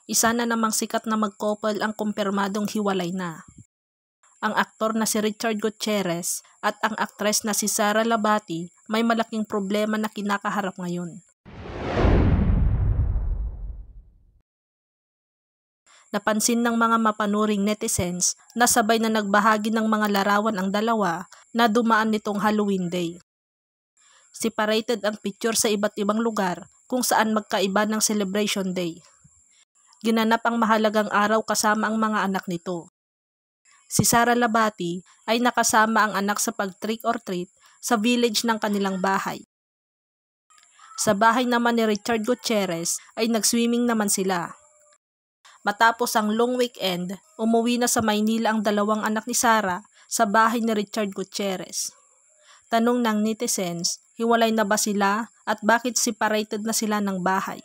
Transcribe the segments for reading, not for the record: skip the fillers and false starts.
Isa na namang sikat na mag-couple ang kumpirmadong hiwalay na. Ang aktor na si Richard Gutierrez at ang aktres na si Sara Labati may malaking problema na kinakaharap ngayon. Napansin ng mga mapanuring netizens na sabay na nagbahagi ng mga larawan ang dalawa na dumaan nitong Halloween Day. Separated ang picture sa iba't ibang lugar kung saan magkaiba ng celebration day. Ginanap ang mahalagang araw kasama ang mga anak nito. Si Sara Labati ay nakasama ang anak sa pag-trick or treat sa village ng kanilang bahay. Sa bahay naman ni Richard Gutierrez ay nag-swimming naman sila. Matapos ang long weekend, umuwi na sa Maynila ang dalawang anak ni Sara sa bahay ni Richard Gutierrez. Tanong ng netizens, hiwalay na ba sila at bakit separated na sila ng bahay?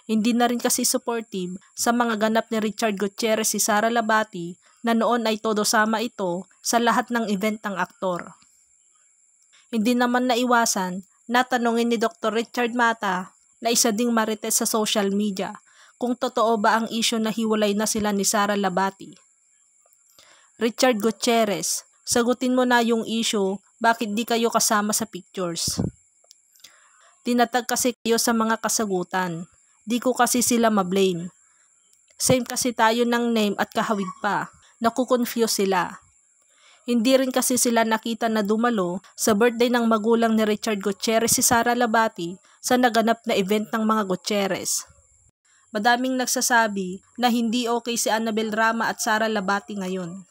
Hindi na rin kasi supportive sa mga ganap ni Richard Gutierrez si Sara Labati na noon ay todo sama ito sa lahat ng event ng aktor. Hindi naman naiwasan na tanungin ni Dr. Richard Mata na isa ding marites sa social media kung totoo ba ang isyu na hiwalay na sila ni Sara Labati. Richard Gutierrez, sagutin mo na yung issue, bakit di kayo kasama sa pictures? Tinatag kasi kayo sa mga kasagutan. Di ko kasi sila ma-blame. Same kasi tayo ng name at kahawig pa. Nakukonfuse sila. Hindi rin kasi sila nakita na dumalo sa birthday ng magulang ni Richard Gutierrez si Sara Labati sa naganap na event ng mga Gutierrez. Madaming nagsasabi na hindi okay si Annabel Rama at Sara Labati ngayon.